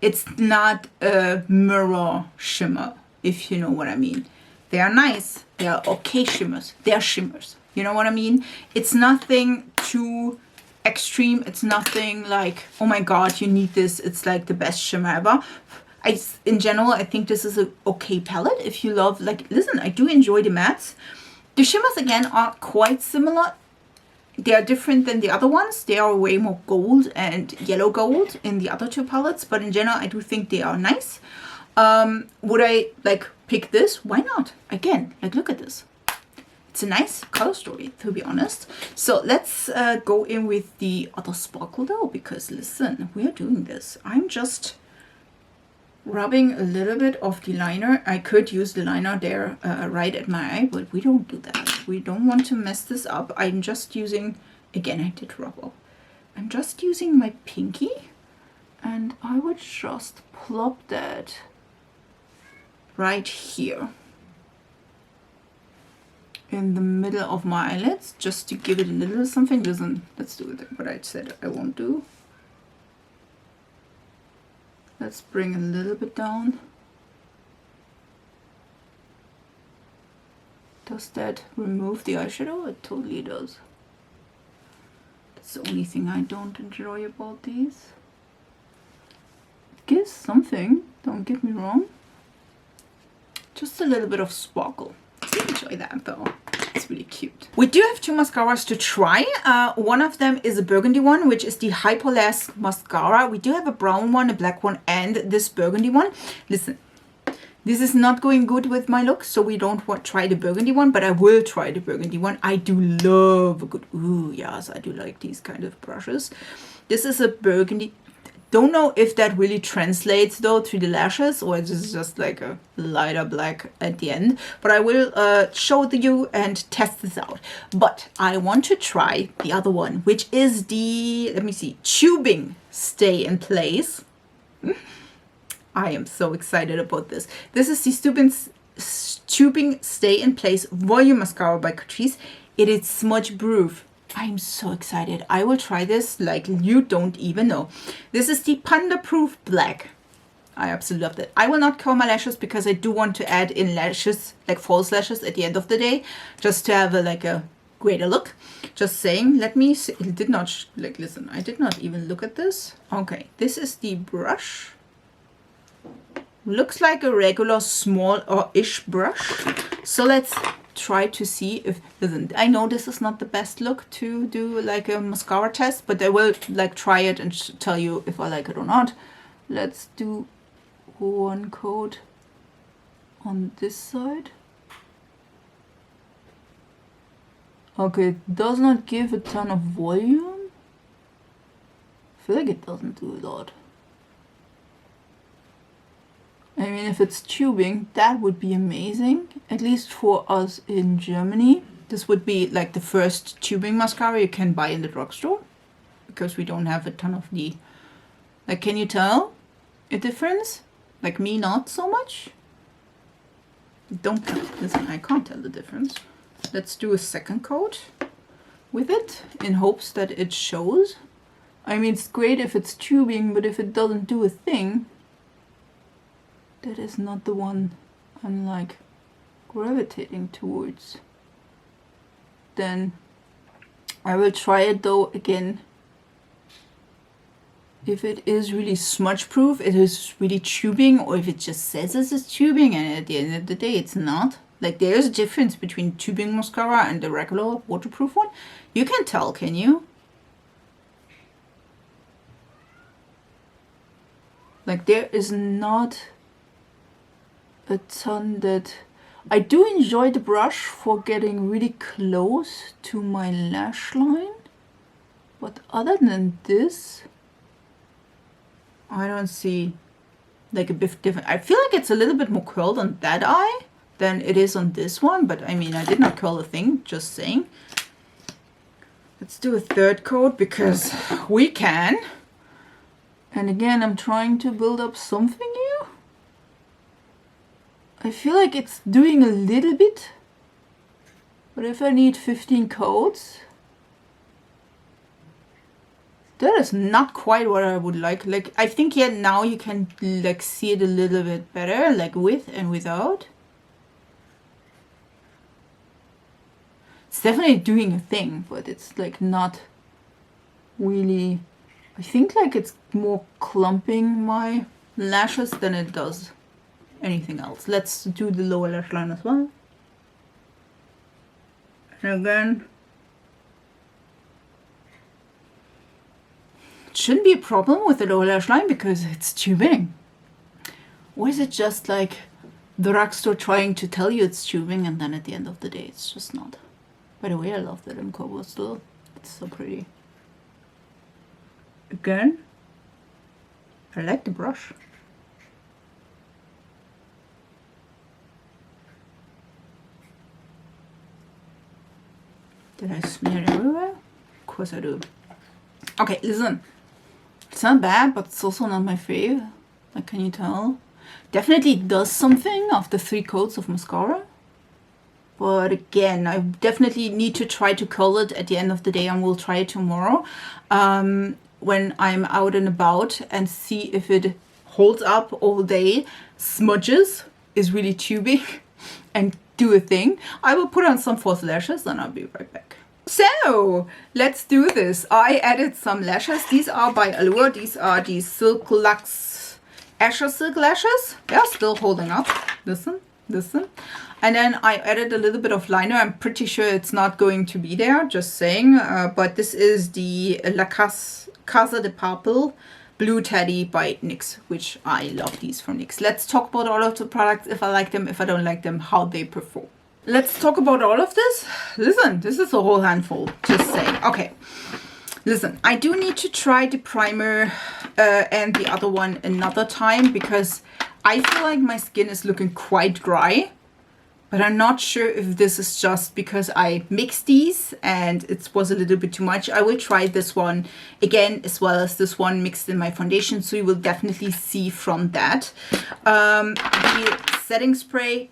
a mirror shimmer, if you know what I mean. They are nice, they are okay shimmers, they are shimmers, you know what I mean? It's nothing too extreme, it's nothing like, oh my god, you need this, it's like the best shimmer ever. In general, I think this is an okay palette if you love, like, listen, I do enjoy the mattes. The shimmers, again, are quite similar. They are different than the other ones. They are way more gold and yellow gold in the other two palettes, but in general, I do think they are nice. Would I, like, pick this? Why not? Again, like, look at this. It's a nice color story, to be honest. So let's go in with the other sparkle, though, because, listen, we are doing this. I'm just rubbing a little bit of the liner. I could use the liner there right at my eye, but we don't do that. We don't want to mess this up. I'm just using, again, I did rub up. I'm just using my pinky, and I would just plop that right here in the middle of my eyelids, just to give it a little something. Listen, let's do it what I said I won't do. Let's bring a little bit down. Does that remove the eyeshadow? It totally does. That's the only thing I don't enjoy about these. It gives something, don't get me wrong. Just a little bit of sparkle. I enjoy that though. It's really cute. We do have two mascaras to try. One of them is a burgundy one, which is the Hyperlash mascara. We do have a brown one, a black one, and this burgundy one. Listen, this is not going good with my look, so we don't want to try the burgundy one, but I will try the burgundy one. I do love a good, ooh, yes, I do like these kind of brushes. This is a burgundy. Don't know if that really translates though to the lashes, or it's just like a lighter black at the end, but I will show you and test this out. But I want to try the other one, which is the, let me see, tubing stay in place. I am so excited about this. This is the tubing stay in place volume mascara by Catrice. It is smudge proof. I'm so excited. I will try this like you don't even know. This is the Panda Proof Black. I absolutely love it. I will not curl my lashes because I do want to add in lashes, like false lashes at the end of the day, just to have like a greater look. Just saying. Let me see. It did not, like, listen, I did not even look at this. Okay, this is the brush. Looks like a regular small or ish brush. So let's try to see if, listen, I know this is not the best look to do like a mascara test, but I will like try it and tell you if I like it or not. Let's do one coat on this side. Okay, it does not give a ton of volume. I feel like it doesn't do a lot. I mean, if it's tubing, that would be amazing. At least for us in Germany. This would be like the first tubing mascara you can buy in the drugstore. Because we don't have a ton of the... Like, can you tell a difference? Like me, not so much. Don't tell. Listen, I can't tell the difference. Let's do a second coat with it in hopes that it shows. I mean, it's great if it's tubing, but if it doesn't do a thing... That is not the one I'm like gravitating towards. Then I will try it though again. If it is really smudge proof, it is really tubing, or if it just says this is tubing and at the end of the day it's not. Like, there's a difference between tubing mascara and the regular waterproof one. You can tell, can you? Like, there is not a ton that... I do enjoy the brush for getting really close to my lash line, but other than this, I don't see like a bit different. I feel like it's a little bit more curled on that eye than it is on this one, but I mean, I did not curl a thing, just saying. Let's do a third coat because we can. And again, I'm trying to build up something here. I feel like it's doing a little bit. But if I need 15 coats, that is not quite what I would like. Like, I think yeah, now you can like see it a little bit better, like with and without. It's definitely doing a thing, but it's like not really. I think like it's more clumping my lashes than it does anything else. Let's do the lower lash line as well. And again, it shouldn't be a problem with the lower lash line because it's tubing. Or is it just like the drugstore trying to tell you it's tubing and then at the end of the day it's just not? By the way, I love the rim cover still. It's so pretty. Again, I like the brush. Did I smear it everywhere? Of course I do. Okay, listen. It's not bad, but it's also not my fave. Like, can you tell? Definitely does something after 3 coats of mascara. But again, I definitely need to try to curl it at the end of the day, and we'll try it tomorrow. When I'm out and about and see if it holds up all day, smudges, is really tubing and do a thing. I will put on some false lashes and I'll be right back. So let's do this. I added some lashes. These are by Allure. These are the Silk Luxe Azure Silk lashes. They're still holding up. Listen, listen. And then I added a little bit of liner. I'm pretty sure it's not going to be there, just saying. But this is the La Casa de Papel Blue Teddy by NYX, which I love these from NYX. Let's talk about all of the products, if I like them, if I don't like them, how they perform. Let's talk about all of this. Listen, this is a whole handful, just saying. Okay, listen, I do need to try the primer and the other one another time because I feel like my skin is looking quite dry. But I'm not sure if this is just because I mixed these and it was a little bit too much. I will try this one again as well as this one mixed in my foundation. So you will definitely see from that. The setting spray,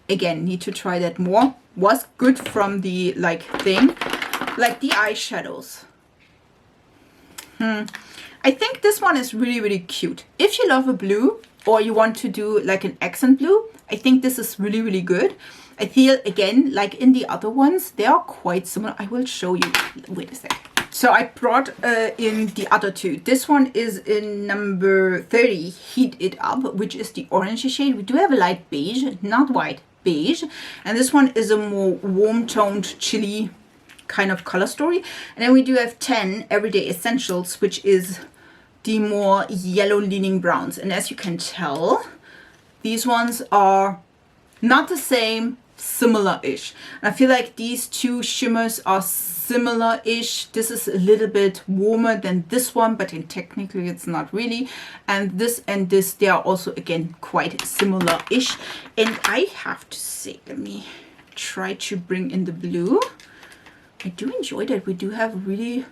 again, need to try that more. Was good from the thing. Like the eyeshadows. I think this one is really, really cute. If you love a blue or you want to do like an accent blue, I think this is really, really good. I feel, again, like in the other ones, they are quite similar. I will show you. Wait a sec. So I brought in the other two. This one is in number 30, Heat It Up, which is the orangey shade. We do have a light beige, not white, beige. And this one is a more warm-toned, chilly kind of color story. And then we do have 10 Everyday Essentials, which is the more yellow-leaning browns. And as you can tell, these ones are not the same, similar-ish. And I feel like these two shimmers are similar-ish. This is a little bit warmer than this one, but technically it's not really. And this, they are also, again, quite similar-ish. And I have to say, let me try to bring in the blue. I do enjoy that we do have really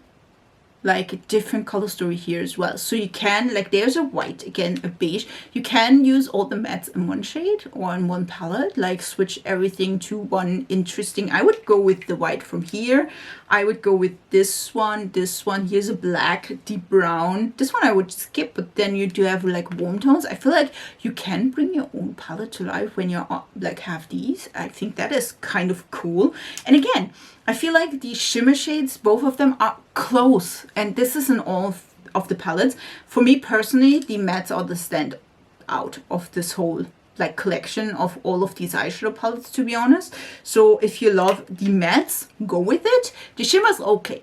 like a different color story here as well. So you can, like, there's a white, again, a beige. You can use all the mattes in one shade or in one palette, like switch everything to one interesting. I would go with the white from here. I would go with this one. Here's a black, deep brown. This one I would skip, but then you do have like warm tones. I feel like you can bring your own palette to life when you're like have these. I think that is kind of cool. And again, I feel like the shimmer shades, both of them are close. And this is in all of the palettes. For me personally, the mattes are the stand out of this whole like collection of all of these eyeshadow palettes, to be honest. So if you love the mattes, go with it. The shimmers, okay.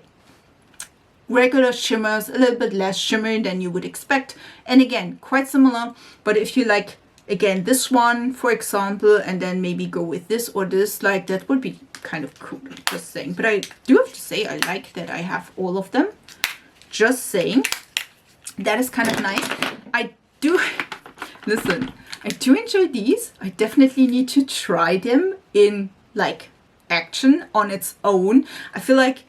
Regular shimmers, a little bit less shimmer than you would expect. And again, quite similar. But if you like, again, this one, for example, and then maybe go with this or this, like that would be kind of cool, just saying. But I do have to say, I like that I have all of them. Just saying. That is kind of nice. I do, listen, I do enjoy these. I definitely need to try them in like action on its own. I feel like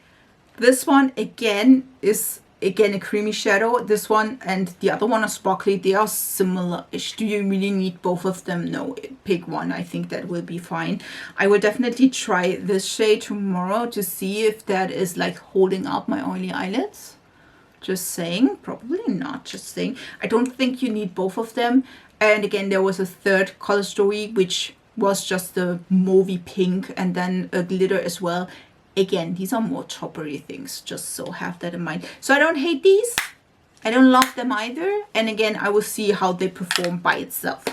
This one again is a creamy shadow. This one and the other one are sparkly. They are similar-ish. Do you really need both of them? No, pick one. I think that will be fine. I will definitely try this shade tomorrow to see if that is like holding up my oily eyelids. Just saying. Probably not. Just saying. I don't think you need both of them. And again, there was a third color story, which was just a mauvey pink and then a glitter as well. Again, these are more toppery things, just so have that in mind. So I don't hate these. I don't love them either. And again, I will see how they perform by itself.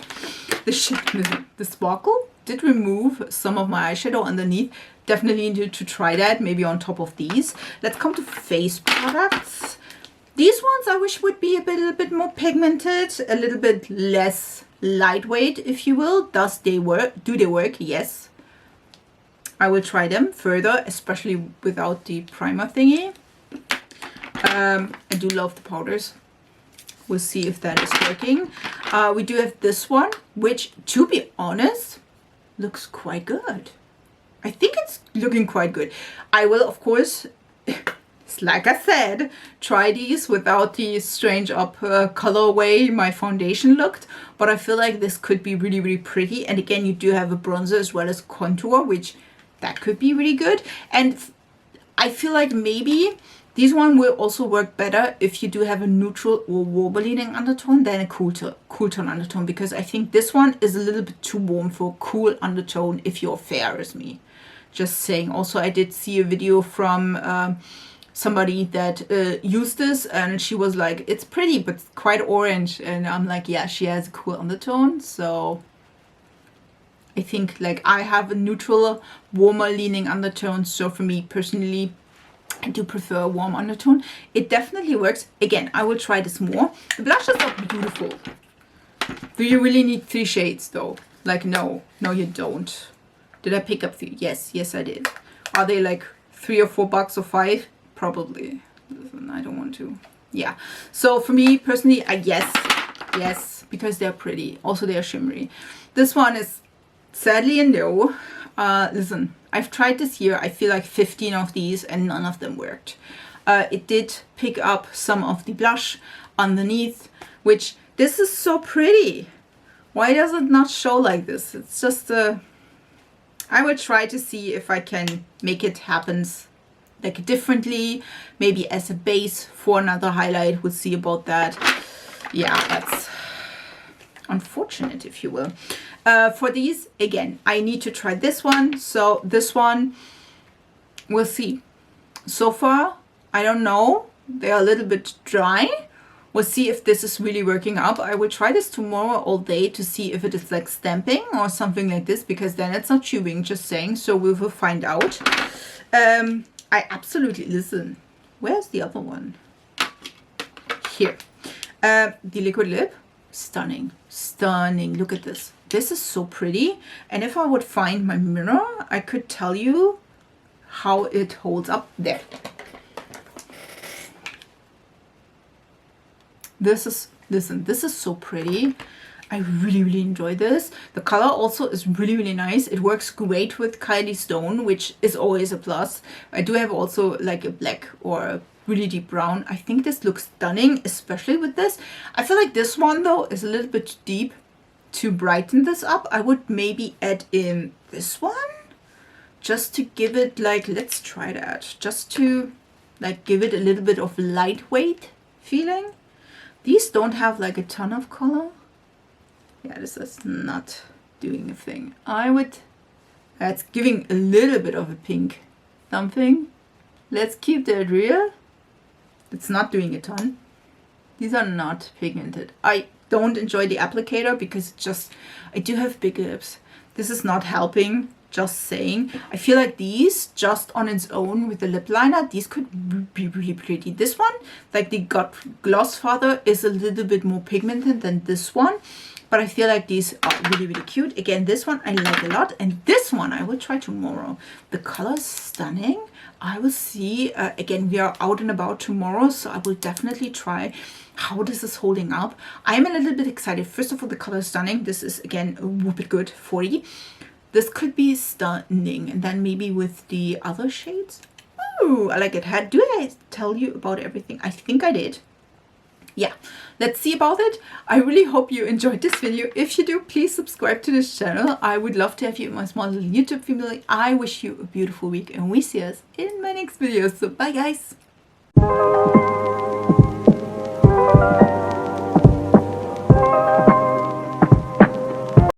The sparkle did remove some of my eyeshadow underneath. Definitely need to try that, maybe on top of these. Let's come to face products. These ones I wish would be a little bit more pigmented, a little bit less lightweight, if you will. Do they work? Yes. I will try them further, especially without the primer thingy. I do love the powders. We'll see if that is working. We do have this one, which, to be honest, looks quite good. I think it's looking quite good. I will, of course, like I said, try these without the strange up colorway my foundation looked. But I feel like this could be really, really pretty. And again, you do have a bronzer as well as contour, which that could be really good. And I feel like maybe these one will also work better if you do have a neutral or warmer leaning undertone than a cool tone undertone, because I think this one is a little bit too warm for cool undertone if you're fair as me. Just saying. Also, I did see a video from somebody that used this, and she was like, it's pretty but quite orange, and I'm like, yeah, she has a cool undertone. So I think like I have a neutral, warmer leaning undertone. So for me personally, I do prefer a warm undertone. It definitely works. Again, I will try this more. The blushes are beautiful. Do you really need 3 shades though? Like, no, you don't. Did I pick up 3? Yes, I did. Are they like $3 or $4 or 5? Probably. I don't want to. Yeah. So for me personally, yes, because they're pretty. Also, they are shimmery. This one is sadly a no. Listen, I've tried this year, I feel like 15 of these and none of them worked. It did pick up some of the blush underneath, which this is so pretty. Why does it not show like this? It's just I will try to see if I can make it happen like differently, maybe as a base for another highlight. We'll see about that. Yeah, that's unfortunate, if you will. For these, again, I need to try this one. So this one, we'll see. So far, I don't know. They're a little bit dry. We'll see if this is really working up. I will try this tomorrow all day to see if it is like stamping or something like this, because then it's not chewing, just saying. So we will find out. I absolutely, listen, where's the other one? Here. The liquid lip, stunning. Look at this. This is so pretty. And if I would find my mirror, I could tell you how it holds up. There. This is, listen, this is so pretty. I really enjoy this. The color also is really nice. It works great with Kylie Stone, which is always a plus. I do have also like a black or a really deep brown. I think this looks stunning, especially with this. I feel like this one though is a little bit deep. To brighten this up, I would maybe add in this one just to give it like, let's try that, just to like give it a little bit of lightweight feeling. These don't have like a ton of color. Yeah, this is not doing a thing. That's giving a little bit of a pink something. Let's keep that real. It's not doing a ton. These are not pigmented. I don't enjoy the applicator because it just, I do have big lips. This is not helping, just saying. I feel like these just on its own with the lip liner, these could be really pretty. This one, like the Glossfather, is a little bit more pigmented than this one. But I feel like these are really cute. Again, this one I like a lot. And this one I will try tomorrow. The color is stunning. I will see. Again, we are out and about tomorrow, so I will definitely try how this is holding up. I'm a little bit excited. First of all, the color is stunning. This is, again, a whoop it good 40. This could be stunning. And then maybe with the other shades, Ooh, I like it. Did I tell you about everything? I think I did. Yeah, let's see about it. I really hope you enjoyed this video. If you do, please subscribe to this channel. I would love to have you in my small little YouTube family. I wish you a beautiful week, and we see us in my next video. So bye guys.